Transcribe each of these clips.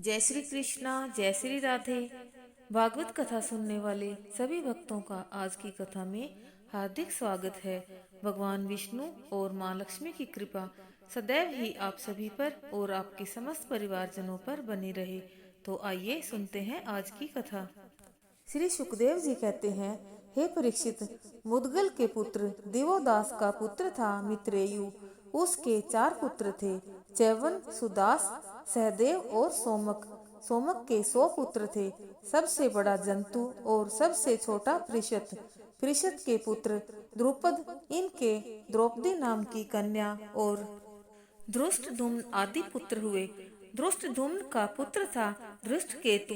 जय श्री कृष्णा, जय श्री राधे। भागवत कथा सुनने वाले सभी भक्तों का आज की कथा में हार्दिक स्वागत है। भगवान विष्णु और माँ लक्ष्मी की कृपा सदैव ही आप सभी पर और आपके समस्त परिवारजनों पर बनी रहे। तो आइए सुनते हैं आज की कथा। श्री सुखदेव जी कहते हैं, हे परीक्षित, मुदगल के पुत्र दिवोदास का पुत्र था मित्रेयु। उसके 4 पुत्र थे, चैवन, सुदास, सहदेव और सोमक। सोमक के 100 पुत्र थे, सबसे बड़ा जंतु और सबसे छोटा पृषत। पृषत के पुत्र द्रुपद, इनके द्रौपदी नाम की कन्या और धृष्टद्युम्न आदि पुत्र हुए। धृष्टद्युम्न का पुत्र था धृष्टकेतु।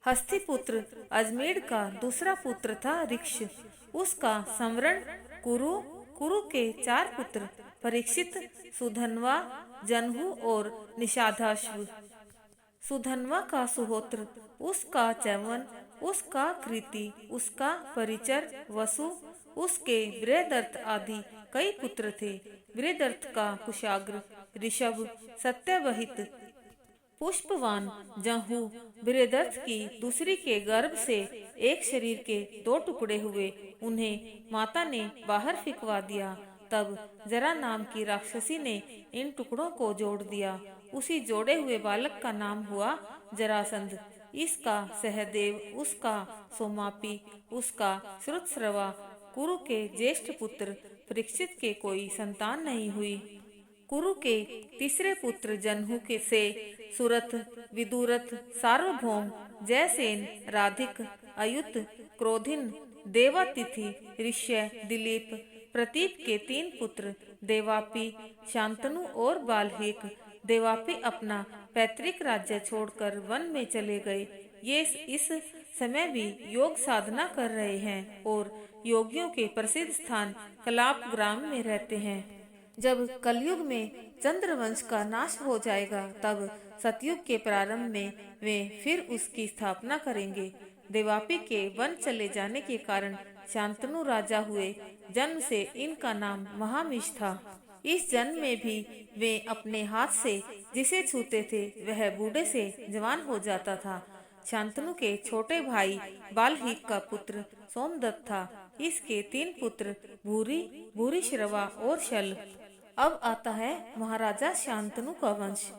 हस्तिपुत्र अजमेर का दूसरा पुत्र था ऋक्ष, उसका संवरण कुरु। कुरु के 4 पुत्र परीक्षित, सुधन्वा, जन्हु और निषादाश्व। सुधन्वा का सुहोत्र, उसका च्यवन, उसका कृति, उसका परिचर, वसु। उसके बृहदर्थ आदि कई पुत्र थे। बृहदर्थ का कुशाग्र, ऋषभ, सत्यवहित, पुष्पवान, जहू। बृहदर्थ की दूसरी के गर्भ से एक शरीर के 2 टुकड़े हुए, उन्हें माता ने बाहर फेंकवा दिया। तब जरा नाम की राक्षसी ने इन टुकड़ों को जोड़ दिया। उसी जोड़े हुए बालक का नाम हुआ जरासंध। इसका सहदेव, उसका सोमापी, उसका श्रुतस्रवा। कुरु के ज्येष्ठ पुत्र परीक्षित के कोई संतान नहीं हुई। कुरु के तीसरे पुत्र जन्हु के से सुरथ, विदुरथ, सार्वभौम, जयसेन, राधिक, अयुत, क्रोधिन, देवातिथि, ऋष्य, दिलीप, प्रतीप के 3 पुत्र देवापी, शांतनु और बाल्हिक। देवापी अपना पैतृक राज्य छोड़कर वन में चले गए। ये इस समय भी योग साधना कर रहे हैं और योगियों के प्रसिद्ध स्थान कलाप ग्राम में रहते हैं। जब कलयुग में चंद्रवंश का नाश हो जाएगा, तब सतयुग के प्रारंभ में वे फिर उसकी स्थापना करेंगे। देवापी के वन चले जाने के कारण शांतनु राजा हुए। जन्म से इनका नाम महामिष था। इस जन्म में भी वे अपने हाथ से जिसे छूते थे वह बूढ़े से जवान हो जाता था। शांतनु के छोटे भाई बाल्हिक का पुत्र सोमदत्त था। इसके 3 पुत्र भूरी, भूरिश्रवा और शल। अब आता है महाराजा शांतनु का वंश।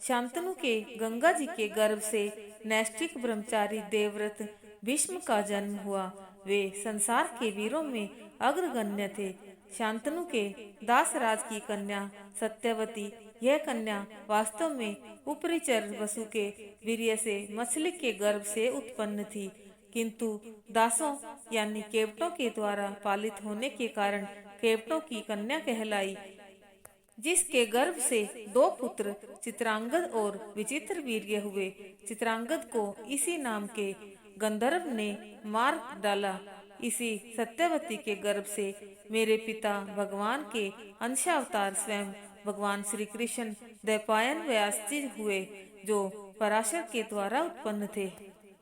शांतनु के गंगा जी के गर्भ से नैष्ठिक ब्रह्मचारी देवव्रत भीष्म का जन्म हुआ। वे संसार के वीरों में अग्रगण्य थे। शांतनु के दासराज की कन्या सत्यवती, यह कन्या वास्तव में उपरिचर वसु के वीर्य से मछली के गर्भ से उत्पन्न थी, किंतु दासों यानी केवटों के द्वारा पालित होने के कारण केवटों की कन्या कहलाई। जिसके गर्भ से 2 पुत्र चित्रांगद और विचित्र वीर्य हुए। चित्रांगद को इसी नाम के गंधर्व ने मार डाला। इसी सत्यवती के गर्भ से मेरे पिता भगवान के अंशावतार स्वयं भगवान श्री कृष्ण द्वैपायन व्यास जी हुए, जो पराशर के द्वारा उत्पन्न थे।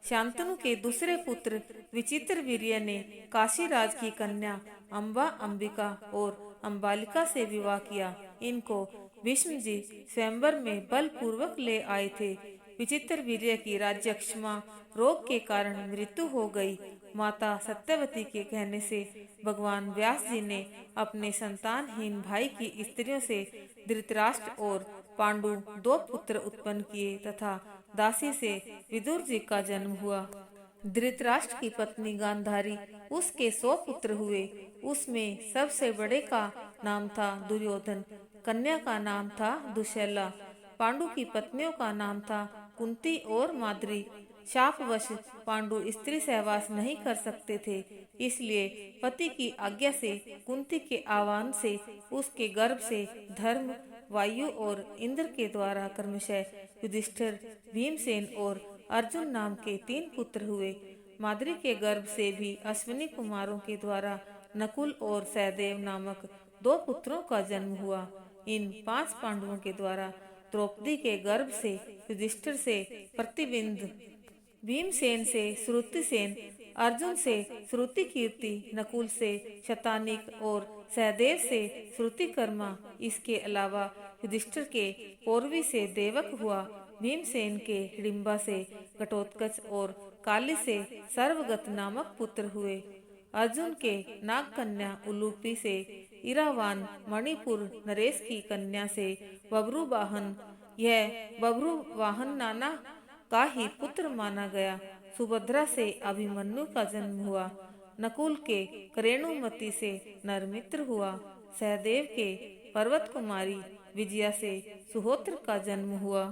शांतनु के दूसरे पुत्र विचित्र वीर्य ने काशीराज की कन्या अम्बा, अंबिका और अम्बालिका से विवाह किया। इनको भीष्म जी स्वयंवर में बलपूर्वक ले आए थे। विचित्र वीर्य की राज्यक्षमा रोग के कारण मृत्यु हो गई। माता सत्यवती के कहने से भगवान व्यास जी ने अपने संतानहीन भाई की स्त्रियों से धृतराष्ट्र और पांडु 2 पुत्र उत्पन्न किए तथा दासी से विदुर जी का जन्म हुआ। धृतराष्ट्र की पत्नी गांधारी, उसके 100 पुत्र हुए। उसमें सबसे बड़े का नाम था दुर्योधन, कन्या का नाम था दुशैला। पांडु की पत्नियों का नाम था कुंती और माद्री। शापवश पांडु स्त्री सहवास नहीं कर सकते थे, इसलिए पति की आज्ञा से कुंती के आह्वान से उसके गर्भ से धर्म, वायु और इंद्र के द्वारा क्रमशः युधिष्ठिर, भीमसेन और अर्जुन नाम के 3 पुत्र हुए। माद्री के गर्भ से भी अश्विनी कुमारों के द्वारा नकुल और सहदेव नामक 2 पुत्रों का जन्म हुआ। इन 5 पांडवों के द्वारा द्रौपदी के गर्भ से युधिष्ठिर से प्रतिबिंद, भीमसेन से श्रुतिसेन, अर्जुन से श्रुति कीर्ति, नकुल से शतानिक और सहदेव से श्रुतिकर्मा। इसके अलावा युधिष्ठिर के पौरवी से देवक हुआ भीमसेन के हिडिंबा से घटोत्कच और काली से सर्वगत नामक पुत्र हुए। अर्जुन के नागकन्या उलूपी से इरावान, मणिपुर नरेश की कन्या से बब्रुवाहन, यह बब्रुवाहन नाना का ही पुत्र माना गया। सुभद्रा से अभिमन्यु का जन्म हुआ। नकुल के करेणुमति से नरमित्र हुआ। सहदेव के पर्वत कुमारी विजया से सुहोत्र का जन्म हुआ।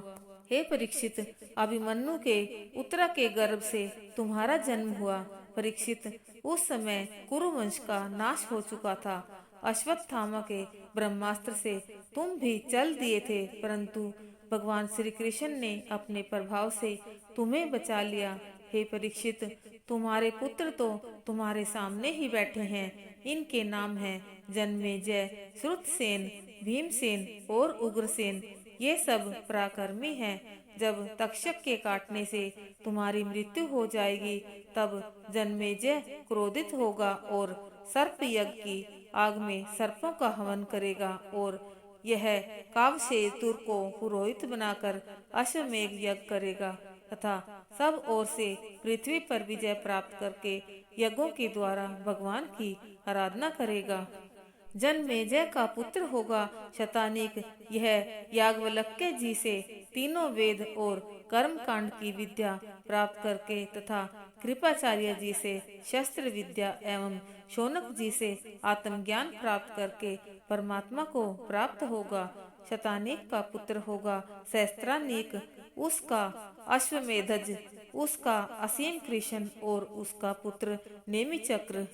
हे परीक्षित, अभिमन्यु के उत्तरा के गर्भ से तुम्हारा जन्म हुआ। परीक्षित, उस समय कुरुवंश का नाश हो चुका था। अश्वत्थामा के ब्रह्मास्त्र से तुम भी चल दिए थे, परंतु भगवान श्री कृष्ण ने अपने प्रभाव से तुम्हें बचा लिया। हे परीक्षित, तुम्हारे पुत्र तो तुम्हारे सामने ही बैठे हैं। इनके नाम हैं जन्मेजय, श्रुतसेन, भीमसेन और उग्रसेन। ये सब पराक्रमी हैं। जब तक्षक के काटने से तुम्हारी मृत्यु हो जाएगी, तब जन्मेजय क्रोधित होगा और सर्प यज्ञ की आग में सर्पों का हवन करेगा, और यह कावशेतुर को पुरोहित बनाकर अश्वमेघ यज्ञ करेगा तथा सब ओर से पृथ्वी पर विजय प्राप्त करके यज्ञों के द्वारा भगवान की आराधना करेगा। जन्मेजय का पुत्र होगा शतानीक। यह याज्ञवल्क्य जी से तीनों वेद और कर्म कांड की विद्या प्राप्त करके तथा कृपाचार्य जी से शस्त्र विद्या एवं शौनक जी से आत्मज्ञान प्राप्त करके परमात्मा को प्राप्त होगा। शतानीक का पुत्र होगा सहस्त्रानीक, उसका अश्वमेधज, उसका असीम कृष्ण और उसका पुत्र नेमिचक्र।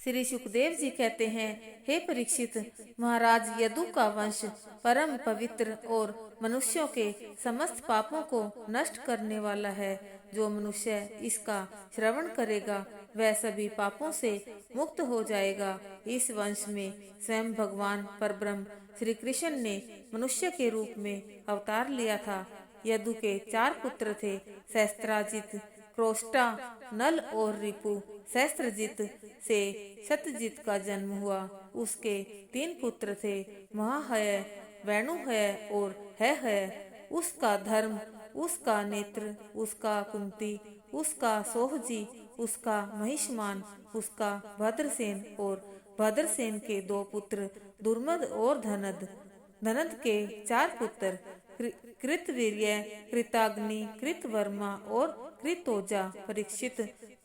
श्री सुखदेव जी कहते हैं, हे परीक्षित, महाराज यदु का वंश परम पवित्र और मनुष्यों के समस्त पापों को नष्ट करने वाला है। जो मनुष्य इसका श्रवण करेगा वह सभी पापों से मुक्त हो जाएगा। इस वंश में स्वयं भगवान परब्रह्म श्री कृष्ण ने मनुष्य के रूप में अवतार लिया था। यदु के 4 पुत्र थे, सहस्त्राजित, क्रोष्टा, नल और रिपु। सहस्त्रजित से सत्यजित का जन्म हुआ। उसके 3 पुत्र थे, महाहय, वेणुहय और हय। उसका धर्म, उसका नेत्र, उसका कुंती, उसका सोहजी, उसका महिष्मान, उसका भद्रसेन और भद्रसेन के 2 पुत्र दुर्मद और धनद। धनद के 4 पुत्र कृतवीर्य, कृताग्नि, कृतवर्मा और कृतोजा। परीक्षित,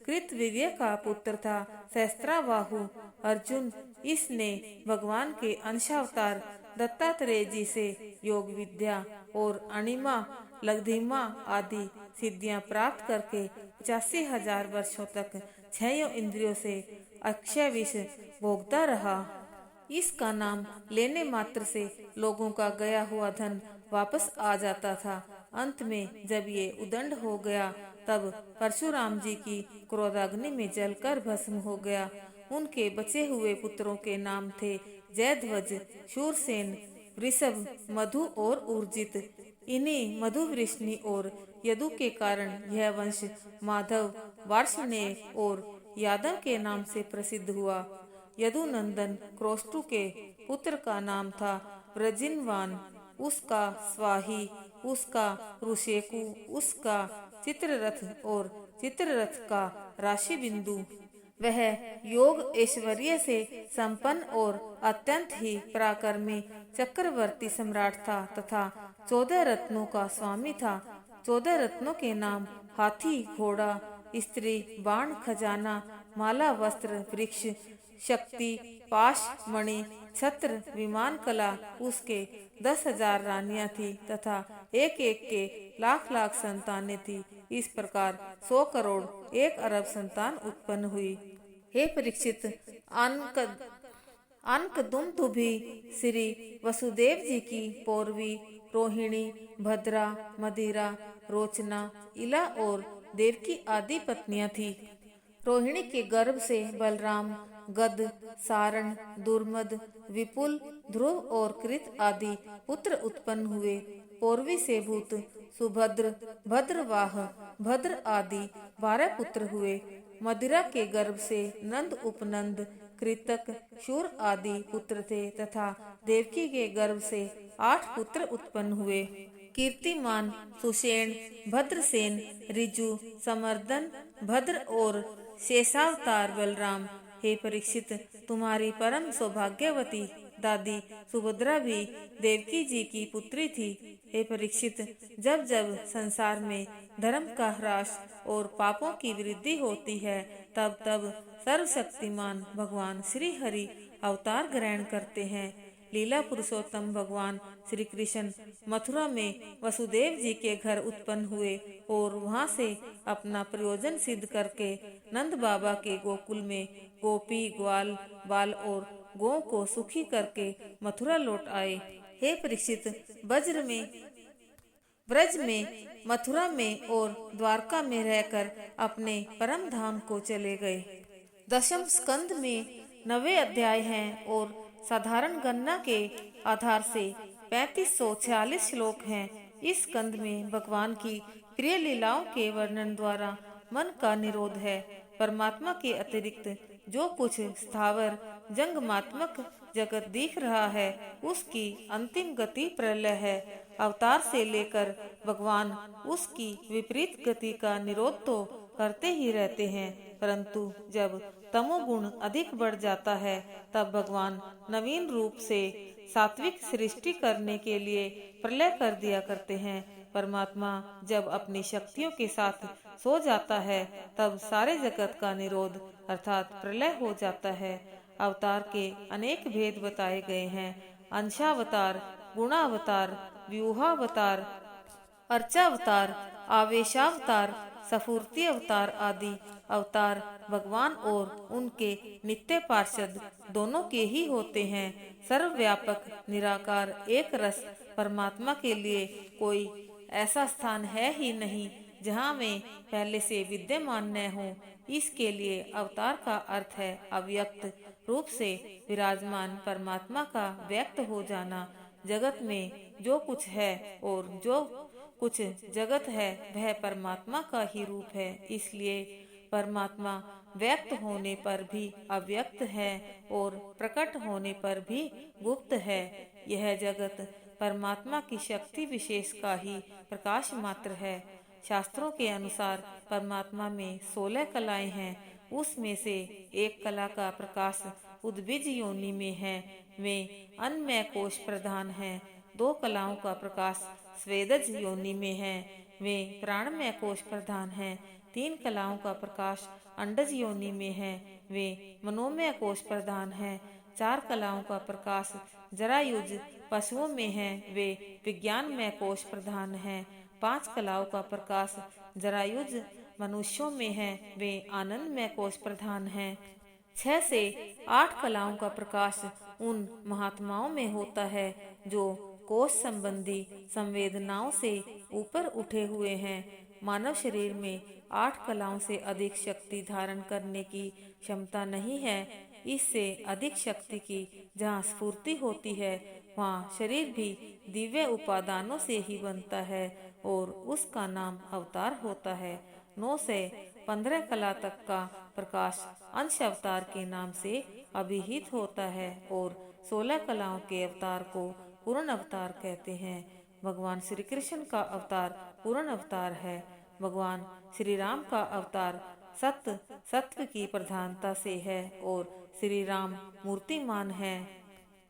कृतवीर्य का पुत्र था सहस्त्राबाहु अर्जुन। इसने भगवान के अंशावतार दत्तात्रेय जी से योग विद्या और अणिमा, लग्धिमा आदि सिद्धियां प्राप्त करके 85,000 वर्षों तक 6 इंद्रियों से अक्षय विष भोगता रहा। इसका नाम लेने मात्र से लोगों का गया हुआ धन वापस आ जाता था। अंत में जब ये उदंड हो गया, तब परशुराम जी की क्रोधाग्नि में जलकर भस्म हो गया। उनके बचे हुए पुत्रों के नाम थे जयध्वज, शूरसेन, वृषभ, मधु और ऊर्जित। इन्हीं मधु, वृष्णि और यदु के कारण यह वंश माधव, वार्ष्णेय और यादव के नाम से प्रसिद्ध हुआ। यदुनंदन क्रोष्टु के पुत्र का नाम था व्रजिनवान, उसका स्वाही, उसका ऋषेकु, उसका चित्ररथ और चित्ररथ का राशि बिंदु। वह योग ऐश्वर्य से संपन्न और अत्यंत ही पराक्रमी चक्रवर्ती सम्राट था तथा 14 रत्नों का स्वामी था। 14 रत्नों के नाम हाथी, घोड़ा, स्त्री, बाण, खजाना, माला, वस्त्र, वृक्ष, शक्ति, पाश, मणि, छत्र, विमान कला। उसके 10,000 रानियां थी तथा एक एक के लाख लाख संतानें थी। इस प्रकार 100 करोड़ 1 अरब संतान उत्पन्न हुई। हे परीक्षित, अनकदुम्दुभी श्री वसुदेव जी की पौरवी रोहिणी, भद्रा, मदिरा, रोचना, इला और देवकी आदि पत्नियां थी। रोहिणी के गर्भ से बलराम, गद, सारण, दुर्मद, विपुल, ध्रुव और कृत आदि पुत्र उत्पन्न हुए। पौरवी से भूत, सुभद्र, भद्रवाह, भद्र आदि 12 पुत्र हुए। मदिरा के गर्भ से नंद, उपनंद, कृतक, शूर आदि पुत्र थे तथा देवकी के गर्भ से 8 पुत्र उत्पन्न हुए। कीर्तिमान, सुषेण, भद्रसेन, ऋजु, समर्दन, भद्र और शेषावतार बलराम। हे परीक्षित, तुम्हारी परम सौभाग्यवती दादी सुभद्रा भी देवकी जी की पुत्री थी। हे परीक्षित, जब जब संसार में धर्म का ह्रास और पापों की वृद्धि होती है, तब तब सर्वशक्तिमान भगवान श्री हरि अवतार ग्रहण करते हैं। लीला पुरुषोत्तम भगवान श्री कृष्ण मथुरा में वसुदेव जी के घर उत्पन्न हुए और वहां से अपना प्रयोजन सिद्ध करके नंद बाबा के गोकुल में गोपी, ग्वाल, बाल और गौ को सुखी करके मथुरा लौट आए। हे परीक्षित, ब्रज में, मथुरा में और द्वारका में रहकर अपने परम धाम को चले गए। दशम स्कंद में 9 अध्याय हैं और साधारण गणना के आधार से 3546 श्लोक हैं। इस स्कंद में भगवान की प्रिय लीलाओं के वर्णन द्वारा मन का निरोध है। परमात्मा के अतिरिक्त जो कुछ स्थावर जंगमात्मक जगत दिख रहा है, उसकी अंतिम गति प्रलय है। अवतार से लेकर भगवान उसकी विपरीत गति का निरोध तो करते ही रहते हैं, परंतु जब तमोगुण अधिक बढ़ जाता है, तब भगवान नवीन रूप से सात्विक सृष्टि करने के लिए प्रलय कर दिया करते हैं। परमात्मा जब अपनी शक्तियों के साथ सो जाता है, तब सारे जगत का निरोध अर्थात प्रलय हो जाता है। अवतार के अनेक भेद बताए गए हैं। अंशावतार, गुणावतार, व्यूहावतार, अर्चावतार, आवेशावतार, सफूर्ति अवतार आदि अवतार भगवान और उनके नित्य पार्षद दोनों के ही होते हैं। सर्वव्यापक निराकार एक रस परमात्मा के लिए कोई ऐसा स्थान है ही नहीं जहाँ में पहले से विद्यमान न हो। इसके लिए अवतार का अर्थ है अव्यक्त रूप से विराजमान परमात्मा का व्यक्त हो जाना। जगत में जो कुछ है और जो कुछ जगत है, वह परमात्मा का ही रूप है। इसलिए परमात्मा व्यक्त होने पर भी अव्यक्त है और प्रकट होने पर भी गुप्त है। यह जगत परमात्मा की शक्ति विशेष का ही प्रकाश मात्र है। शास्त्रों के अनुसार परमात्मा में 16 कलाएं हैं। उसमें से एक कला का प्रकाश उद्भिज योनि में है, वे अन्नमय कोश प्रधान है। 2 कलाओं का प्रकाश स्वेदज योनि में है, वे प्राणमय कोश प्रधान है। 3 कलाओं का प्रकाश अंडज योनि में है, वे मनोमय कोश प्रधान है। 4 कलाओं का प्रकाश जरायुज पशुओं में है, वे विज्ञानमय कोश प्रधान है। 5 कलाओं का प्रकाश जरायुज मनुष्यों में है, वे आनंदमय कोश प्रधान है। 6 से 8 कलाओं का प्रकाश उन महात्माओं में होता है जो कोश संबंधी संवेदनाओं से ऊपर उठे हुए हैं। मानव शरीर में 8 कलाओं से अधिक शक्ति धारण करने की क्षमता नहीं है। इससे अधिक शक्ति की जहाँ स्फूर्ति होती है, वहाँ शरीर भी दिव्य उपादानों से ही बनता है और उसका नाम अवतार होता है। 9 से 15 कला तक का प्रकाश अंश अवतार के नाम से अभिहित होता है और 16 कलाओं के अवतार को पूर्ण अवतार कहते हैं। भगवान श्री कृष्ण का अवतार पूर्ण अवतार है। भगवान श्री राम का अवतार सत्व की प्रधानता से है और श्री राम मूर्तिमान है।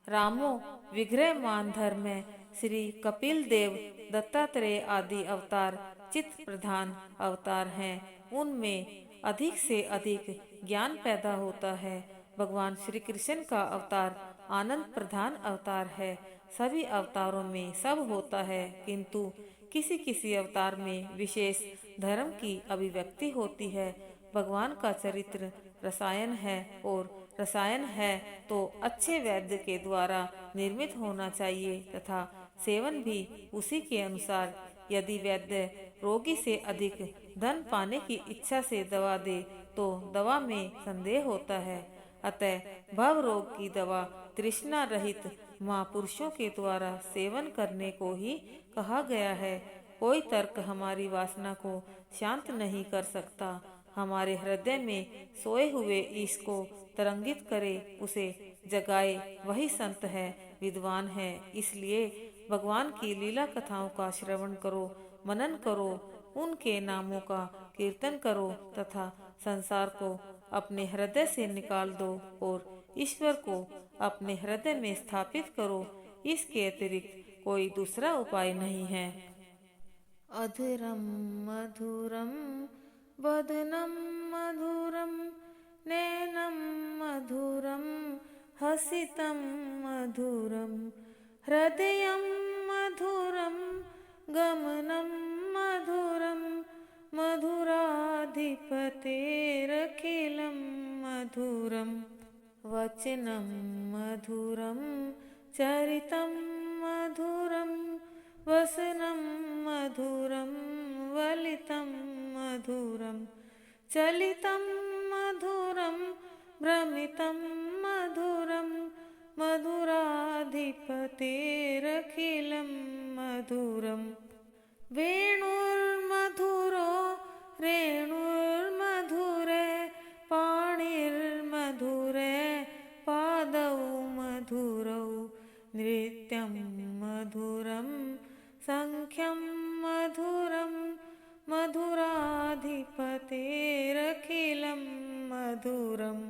रामो विग्रहमान धर्म है। श्री कपिल देव, दत्तात्रेय आदि अवतार चित्त प्रधान अवतार हैं। उनमें अधिक से अधिक ज्ञान पैदा होता है। भगवान श्री कृष्ण का अवतार आनंद प्रधान अवतार है। सभी अवतारों में सब होता है, किंतु किसी किसी अवतार में विशेष धर्म की अभिव्यक्ति होती है। भगवान का चरित्र रसायन है और रसायन है तो अच्छे वैद्य के द्वारा निर्मित होना चाहिए तथा सेवन भी उसी के अनुसार। यदि वैद्य रोगी से अधिक धन पाने की इच्छा से दवा दे तो दवा में संदेह होता है। अतः भव रोग की दवा तृष्णा रहित महापुरुषों के द्वारा सेवन करने को ही कहा गया है। कोई तर्क हमारी वासना को शांत नहीं कर सकता। हमारे हृदय में सोए हुए ईश को तरंगित करे, उसे जगाए, वही संत है, विद्वान है। इसलिए भगवान की लीला कथाओं का श्रवण करो, मनन करो, उनके नामों का कीर्तन करो तथा संसार को अपने हृदय से निकाल दो और ईश्वर को अपने हृदय में स्थापित करो। इसके अतिरिक्त कोई दूसरा उपाय नहीं है। अधरम मधुरम वदनम मधुरम नैनम मधुरम हसितम मधुरम हृदयम मधुरम गमनम मधुरम मधुराधिपतेरखिलं मधुरम वचनं मधुरं चरितं मधुरं वसनं मधुरं वलितं मधुरं चलितं मधुरं भ्रमितं मधुरं मधुराधिपतेरखिलं मधुरम् वेणुर्मधुरो रेणुर्मधुरे पाणिर्मधुरे पादौ मधुरौ नृत्यं मधुरं सङ्ख्यं मधुरं मधुराधिपतेरखिलं मधुरम्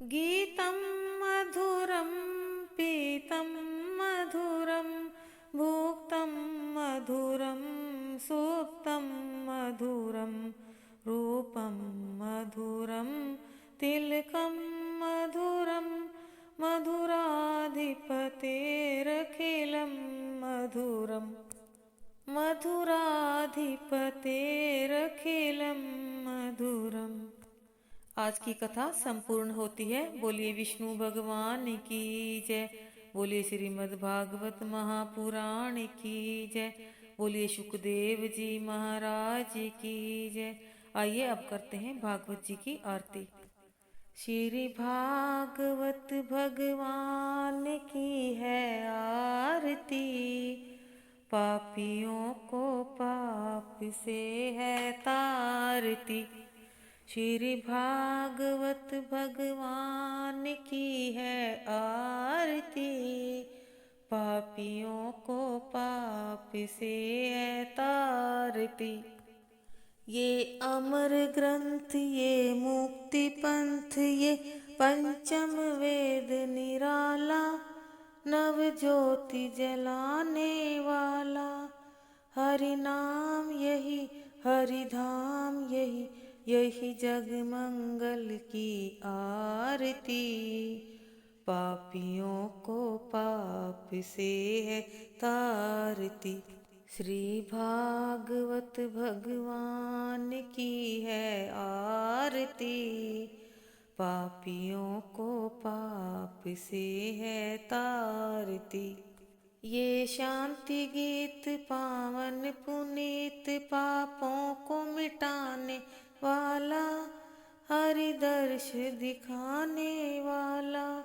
गीतं मधुरं पीतं मधुरं भुक्तं मधुरं सुप्तं मधुरं रूपं मधुरं तिलकं मधुरं मधुराधिपतेरखिलं मधुरम् मधुराधिपतेरखिलं मधुरम्। आज की कथा संपूर्ण होती है। बोलिए विष्णु भगवान की जय। बोलिए श्रीमद् भागवत महापुराण की जय। बोलिए सुखदेव जी महाराज की जय। आइए अब करते हैं भागवत जी की आरती। श्री भागवत भगवान की है आरती, पापियों को पाप से है तारती। श्री भागवत भगवान की है आरती, पापियों को पाप से है तारती। ये अमर ग्रंथ, ये मुक्ति पंथ, ये पंचम वेद निराला, नव ज्योति जलाने वाला। हरि नाम यही, हरि धाम यही, यही जग मंगल की आरती। पापियों को पाप से है तारती। श्री भागवत भगवान की है आरती, पापियों को पाप से है तारती। ये शांति गीत पावन पुनीत, पापों को मिटाने वाला, हरि दर्श दिखाने वाला।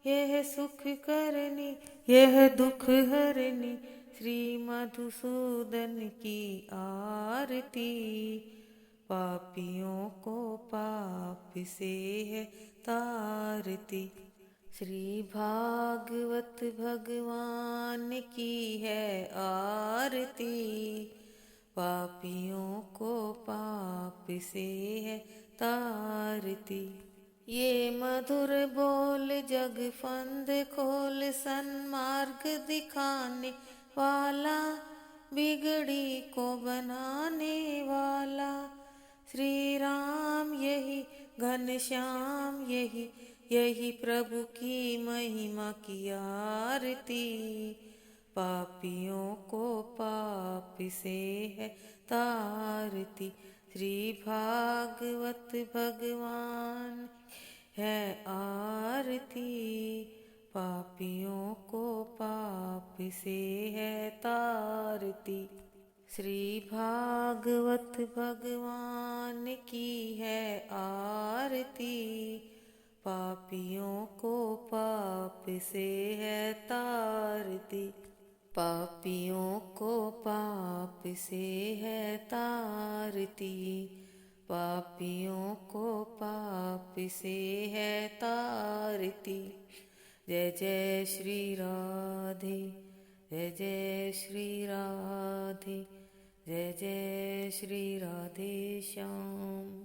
यह सुख करनी, यह दुख हरनी, श्री मधुसूदन की आरती। पापियों को पाप से है तारती। श्री भागवत भगवान की है आरती, पापियों को पाप से है तारती। ये मधुर बोल जग फंद खोल, सन्मार्ग दिखाने वाला, बिगड़ी को बनाने वाला। श्री राम यही, घनश्याम यही, यही प्रभु की महिमा की आरती। पापियों को पाप से है तारती। श्री भागवत भगवान है आरती, पापियों को पाप से है तारती। श्री भागवत भगवान की है आरती, पापियों को पाप से है तारती। पापियों को पाप से है तारती, पापियों को पाप से है तारती। जय जय श्री राधे, जय जय श्री राधे, जय जय श्री राधे श्याम।